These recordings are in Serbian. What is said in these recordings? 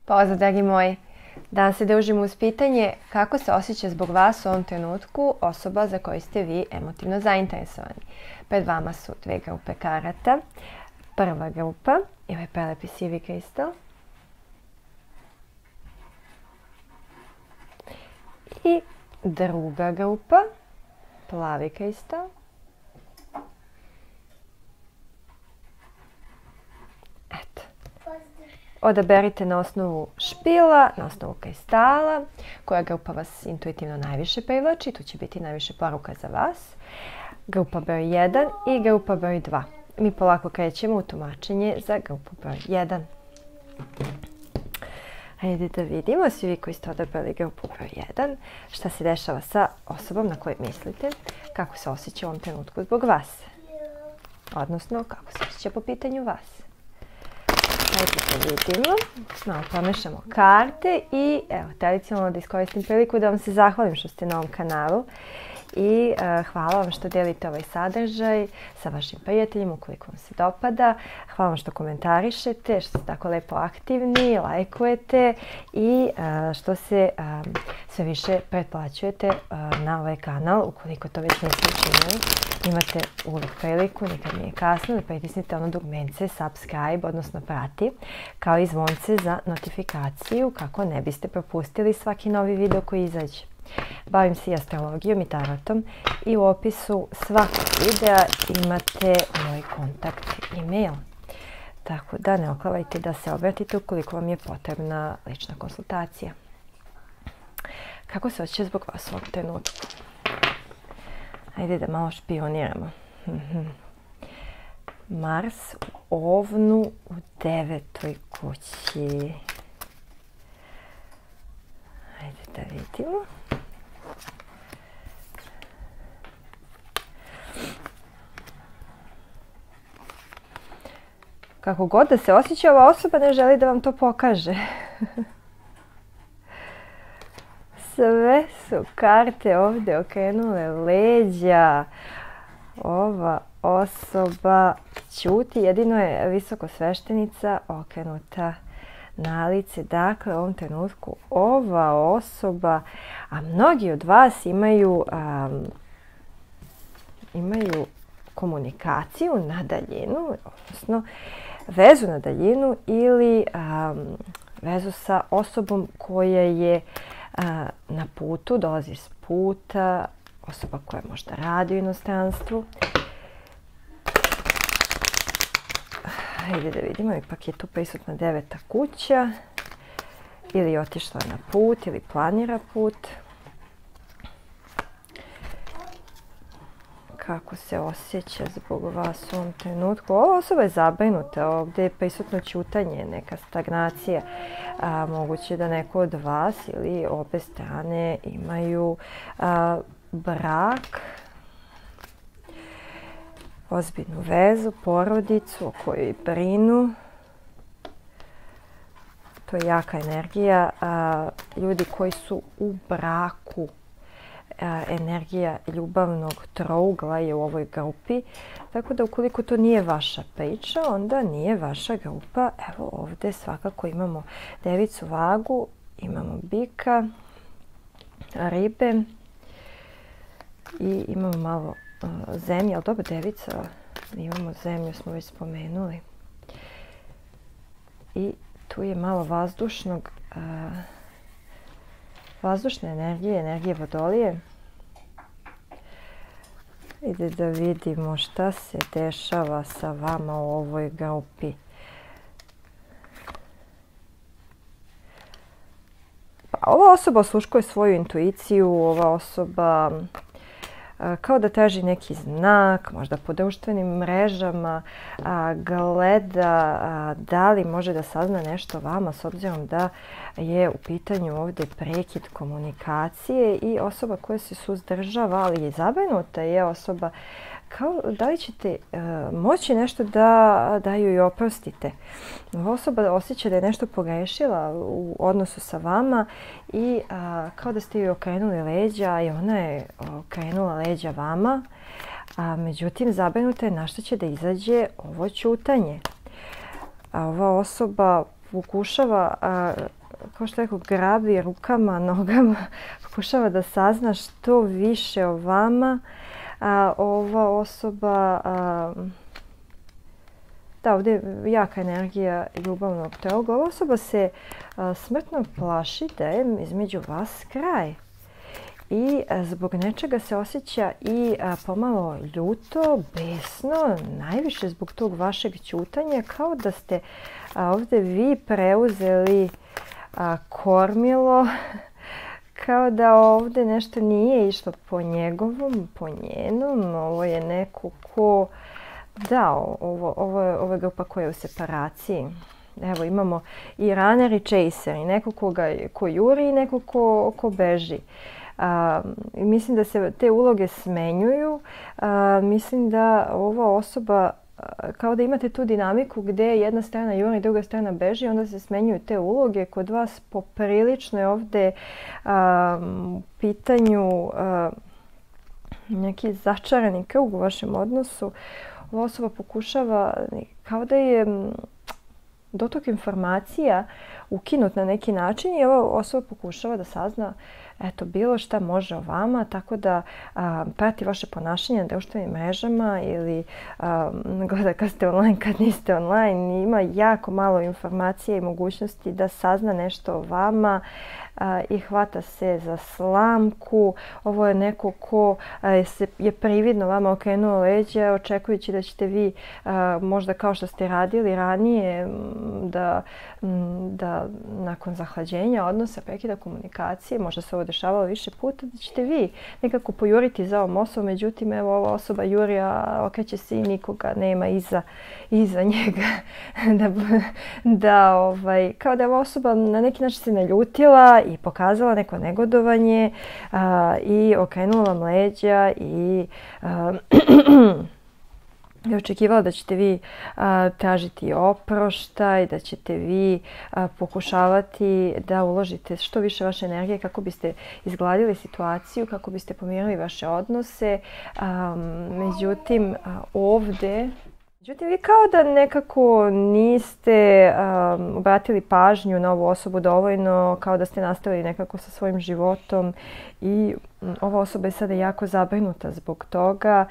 Pozdrav, dragi moji. Danas se družimo uz pitanje kako se osjeća zbog vas u ovom trenutku osoba za koju ste vi emotivno zainteresovani. Pred vama su dve grupe karata. Prva grupa je ovaj prelepi sivi kristal. I druga grupa, plavi kristal. Eto. Odaberite na osnovu špila, na osnovu kristala, koja grupa vas intuitivno najviše privlači. Tu će biti najviše poruka za vas. Grupa broj 1 i grupa broj 2. Mi polako krećemo u tumačenje za grupu broj 1. Hajde da vidimo, svi vi koji ste odabrali grupu broj 1, šta se dešava sa osobom na koju mislite, kako se osjeća u ovom trenutku zbog vas. Odnosno, kako se osjeća po pitanju vas. Hajde da vidimo, malo pomešamo karte i evo, tradicionalno da iskoristim priliku da vam se zahvalim što ste na ovom kanalu i hvala vam što delite ovaj sadržaj sa vašim prijateljima ukoliko vam se dopada. Hvala vam što komentarišete, što ste tako lepo aktivni, lajkujete i što se sve više pretplaćujete na ovaj kanal. Ukoliko to već niste učinili, imate uvijek priliku, nikad nije kasno, da pritisnite ono dugmence subscribe, odnosno prati, kao i zvonce za notifikaciju kako ne biste propustili svaki novi video koji izađe. Bavim se i astrologijom i tarotom i u opisu svakog videa imate moj kontakt e-mail. Tako da ne oklavajte da se obratite ukoliko vam je potrebna lična konsultacija. Kako se osjeća zbog vas u ovom trenutku? Ajde da malo špioniramo. Mars u Ovnu u 9. kući. Ajde da vidimo. Kako god da se osjeća, ova osoba ne želi da vam to pokaže. Sve su karte ovdje okrenule leđa. Ova osoba ćuti, jedino je visokosveštenica okrenuta na lice. Dakle, u ovom trenutku ova osoba, a mnogi od vas imaju komunikaciju na daljinu, odnosno vezu na daljinu ili vezu sa osobom koja je na putu, dolazi s puta, osoba koja možda radi u inostranstvu. Hajde da vidimo, ipak je tu prisutna 9. kuća, ili je otišla na put, ili planira put. Kako se osjeća zbog vas u ovom trenutku? Ova osoba je zabrinuta, ovdje je prisutno ćutanje, neka stagnacija. Moguće da neko od vas ili obe strane imaju brak, ozbiljnu vezu, porodicu o kojoj brinu. To je jaka energija. Ljudi koji su u braku, energija ljubavnog trougla je u ovoj grupi. Tako da ukoliko to nije vaša priča, onda nije vaša grupa. Evo ovdje svakako imamo devicu vagu, imamo bika, ribe i imamo malo zemlje, ali dobro, devica, imamo zemlju, smo već spomenuli. I tu je malo vazdušne energije, energije vodolije. Ide da vidimo šta se dešava sa vama u ovoj grupi. Pa, ova osoba osluškuje svoju intuiciju, ova osoba kao da traži neki znak, možda po društvenim mrežama, gleda da li može da sazna nešto vama, s obzirom da je u pitanju ovdje prekid komunikacije i osoba koja se suzdržava, ali je zabrinuta, je osoba kao da li ćete moći nešto da ju i oprostite. Ova osoba osjeća da je nešto pogrešila u odnosu sa vama i kao da ste joj okrenuli leđa i ona je okrenula leđa vama. Međutim, zabrinuta je na što će da izađe ovo ćutanje. A ova osoba pokušava, kao što rekao, grabi rukama, nogama, pokušava da sazna što više o vama. Ova osoba, da, ovdje je jaka energija ljubavnog toga. Ova osoba se smrtno plaši da je između vas kraj. I zbog nečega se osjeća i pomalo ljuto, besno, najviše zbog tog vašeg ćutanja, kao da ste ovdje vi preuzeli kormilo, kao da ovdje nešto nije išlo po njegovom, po njenom. Ovo je neko ko, da, ovo je grupa koja je u separaciji. Evo, imamo i runner i chaser, i neko ko juri i neko ko beži. Mislim da se te uloge smenjuju. Mislim da ova osoba, kao da imate tu dinamiku gdje jedna strana juri i druga strana beži, onda se smenjuju te uloge. Kod vas poprilično je ovdje u pitanju neki začarani krug u vašem odnosu. Ova osoba pokušava, kao da je dotok informacija ukinut na neki način i ova osoba pokušava da sazna bilo šta može o vama, tako da prati vaše ponašanje na društvenim mrežama ili gleda kad ste online, kad niste online. Ima jako malo informacija i mogućnosti da sazna nešto o vama i hvata se za slamku. Ovo je neko ko je prividno vama okrenuo leđa, očekujući da ćete vi, možda kao što ste radili ranije, da nakon zahlađenja odnosa, prekida komunikacije, možda se ovo dešavalo više puta, da ćete vi nekako pojuriti za ovom osobom. Međutim, evo, ova osoba juri, a okreće se i nikoga nema iza njega. Kao da je ova osoba na neki način se naljutila i pokazala neko negodovanje i okrenula vam leđa i je očekivala da ćete vi tražiti oproštaj, da ćete vi pokušavati da uložite što više vaše energije kako biste izgladili situaciju, kako biste pomirili vaše odnose. Međutim, vi kao da nekako niste obratili pažnju na ovu osobu dovoljno, kao da ste nastavili nekako sa svojim životom i ova osoba je sada jako zabrinuta zbog toga.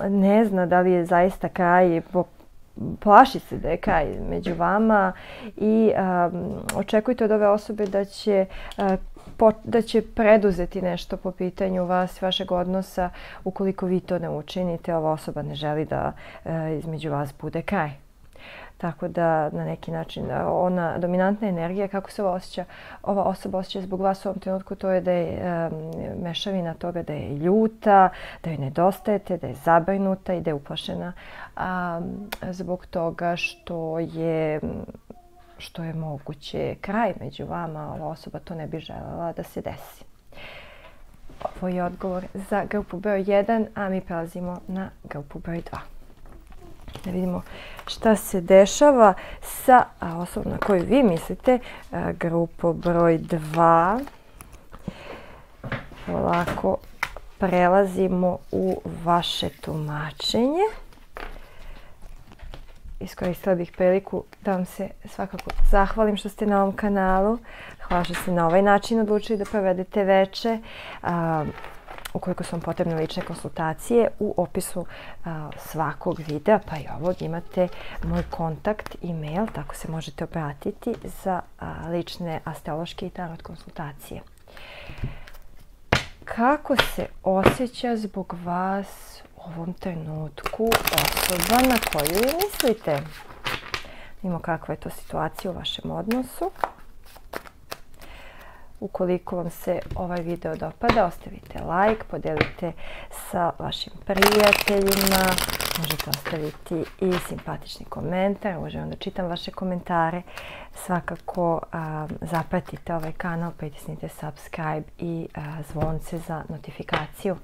Ne zna da li je zaista kraj, plaši se da je kraj među vama i očekujte od ove osobe da će preduzeti nešto po pitanju vas, vašeg odnosa. Ukoliko vi to ne učinite, ova osoba ne želi da između vas bude kraj. Tako da na neki način ona dominantna energija, kako se ova osoba osjeća zbog vas u ovom trenutku, to je da je mešavina toga da je ljuta, da joj nedostajete, da je zabrinuta i da je uplašena zbog toga što je moguće kraj među vama. Ova osoba to ne bi željela da se desi. Ovo je odgovor za grupu broj 1, a mi prelazimo na grupu broj 2. Da vidimo šta se dešava sa osobom na koju vi mislite. Grupu broj 2. Polako prelazimo u vaše tumačenje. Iskoristila bih priliku da vam se svakako zahvalim što ste na ovom kanalu. Hvala što ste na ovaj način odlučili da provedete veče. Ukoliko su vam potrebne lične konsultacije, u opisu svakog videa, pa i ovog, imate moj kontakt, e-mail, tako se možete obratiti za lične astrološke i tarot konsultacije. Kako se osjeća zbog vas u ovom trenutku osoba na koju je mislite? Vidimo kakva je to situacija u vašem odnosu. Ukoliko vam se ovaj video dopada, ostavite like, podelite sa vašim prijateljima, možete ostaviti i simpatični komentar, možem da čitam vaše komentare. Svakako zapratite ovaj kanal, pritisnite subscribe i zvonce za notifikaciju.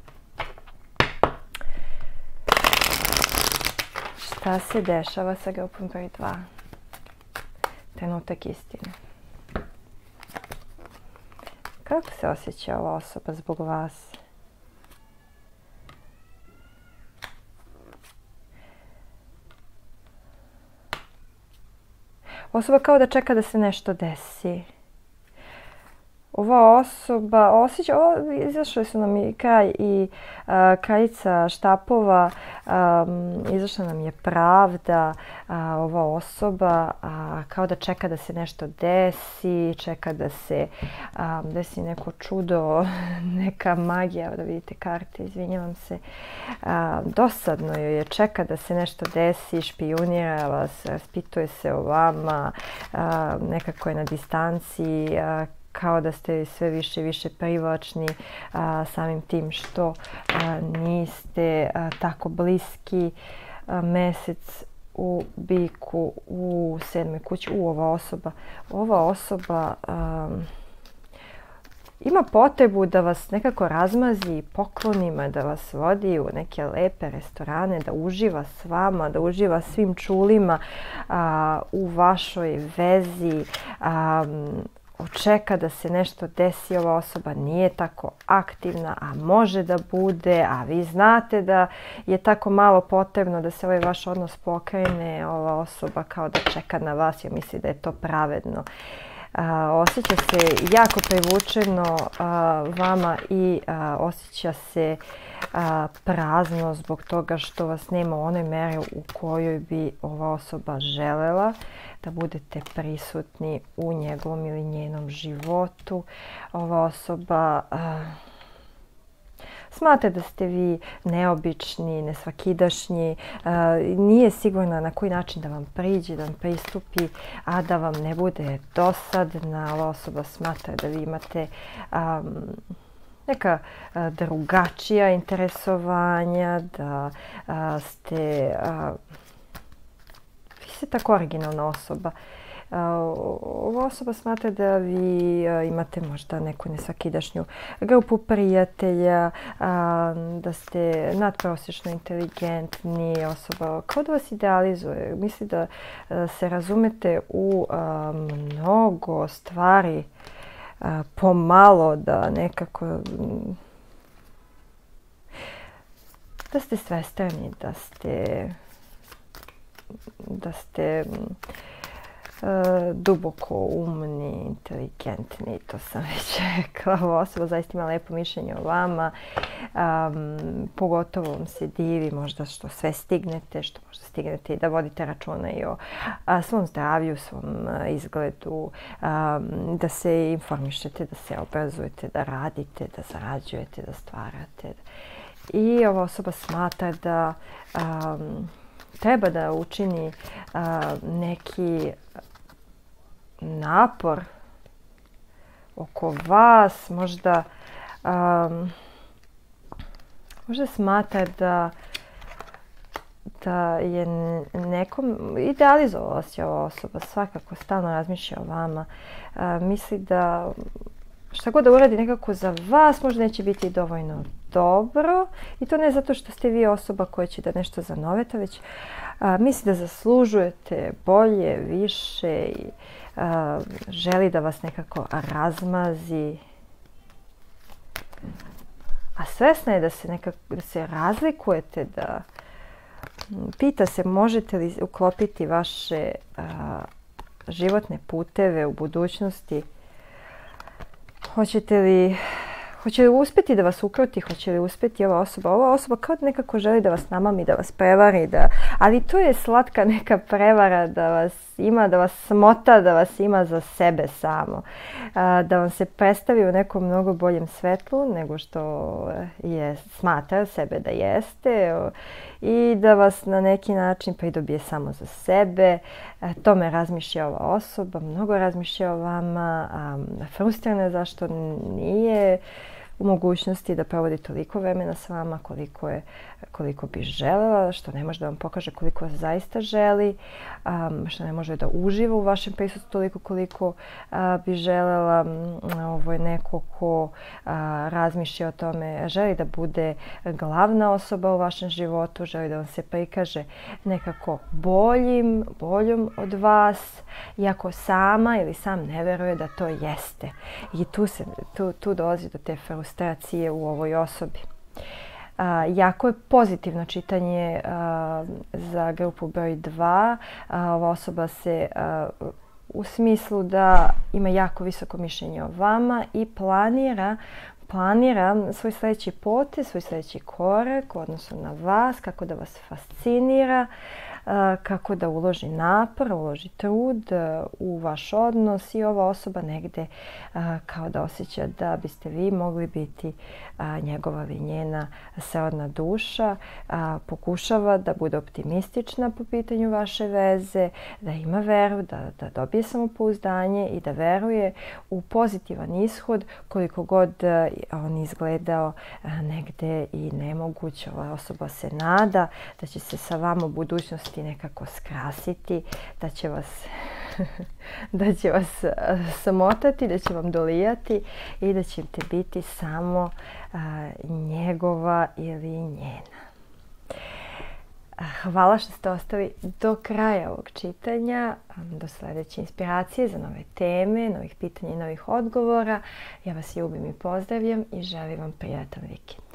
Šta se dešava sa grupom broj 2? Trenutak istine. Kako se osjeća ova osoba zbog vas? Osoba kao da čeka da se nešto desi. Ova osoba osjeća, izašli su nam i kralj i kraljica štapova, izašla nam je pravda, ova osoba kao da čeka da se nešto desi, čeka da se desi neko čudo, neka magija, da vidite karte, izvinjavam se. Dosadno joj je, čeka da se nešto desi, špijunira vas, raspituje se o vama, nekako je na distanci, kao da ste sve više i više privlačni samim tim što niste tako bliski. Mesec u biku, u 7. kući, ova osoba ima potrebu da vas nekako razmazi poklonima, da vas vodi u neke lepe restorane, da uživa s vama, da uživa svim čulima u vašoj vezi. Čeka da se nešto desi, ova osoba nije tako aktivna, a može da bude, a vi znate da je tako malo potrebno da se ovaj vaš odnos pokrene. Ova osoba kao da čeka na vas, ja mislim da je to pravedno. Osjeća se jako privučeno vama i osjeća se prazno zbog toga što vas nema u onoj meri u kojoj bi ova osoba želela da budete prisutni u njegovom ili njenom životu. Ova osoba smatra da ste vi neobični, nesvakidašnji, nije sigurna na koji način da vam priđe, da vam pristupi, a da vam ne bude dosadna. Ova osoba smatra da vi imate neka drugačija interesovanja, da ste tako originalna osoba. Ova osoba smatra da vi imate možda neku nesvakidašnju grupu prijatelja, da ste nadprosječno inteligentni osoba, kao da vas idealizuje. Misli da se razumete u mnogo stvari pomalo, da nekako da ste svestrani, da ste duboko umni, inteligentni, to sam već rekla. Ova osoba zaista ima lepo mišljenje o vama, pogotovo vam se divi možda što sve stignete, što možda stignete i da vodite računa i o svom zdravlju, svom izgledu, da se informišete, da se obrazujete, da radite, da zarađujete, da stvarate. I ova osoba smatra da treba da učini neki napor oko vas, možda smatra da je nekom idealizovala se ova osoba, svakako stalno razmišlja o vama, misli da šta god da uradi nekako za vas možda neće biti dovoljno dobro, i to ne zato što ste vi osoba koja će da nešto zanoveta, već misli da zaslužujete bolje, više i želi da vas nekako razmazi. A svesna je da se razlikujete, da pita se možete li uklopiti vaše životne puteve u budućnosti. Hoće li uspjeti da vas ukruti, hoće li uspjeti ova osoba? Ova osoba kao da nekako želi da vas namami, da vas prevari, ali to je slatka neka prevara, da vas ima, da vas smota, da vas ima za sebe samo. Da vam se predstavi u nekom mnogo boljem svetlu nego što smatra sebe da jeste i da vas na neki način pridobije samo za sebe. Tome razmišlja ova osoba, mnogo razmišlja o vama, frustrirana je zašto nije u mogućnosti da provodi toliko vremena s vama koliko bi želela, što ne može da vam pokaže koliko vas zaista želi, što ne može da uživa u vašem prisustvu toliko koliko bi želela. Ovo je neko ko razmišlja o tome, želi da bude glavna osoba u vašem životu, želi da vam se prikaže nekako boljom od vas, iako sama ili sam ne veruje da to jeste. I tu dolazi do te frustracije u ovoj osobi. Jako je pozitivno čitanje za grupu broj 2. Ova osoba se u smislu da ima jako visoko mišljenje o vama i planira svoj sljedeći potez, svoj sljedeći korak u odnosu na vas, kako da vas fascinira, kako da uloži napor, uloži trud u vaš odnos i ova osoba negdje kao da osjeća da biste vi mogli biti njegova ili njena srodna duša. Pokušava da bude optimistična po pitanju vaše veze, da ima veru, da dobije samopouzdanje i da veruje u pozitivan ishod koliko god on izgledao negdje i nemoguće. Ova osoba se nada da će se sa vama u budućnosti nekako skrasiti, da će vas samotati, da će vam dolijati i da ćete biti samo njegova ili njena. Hvala što ste ostali do kraja ovog čitanja, do sljedeće inspiracije za nove teme, novih pitanja i novih odgovora. Ja vas ljubim i pozdravljam i želim vam prijatan vikend.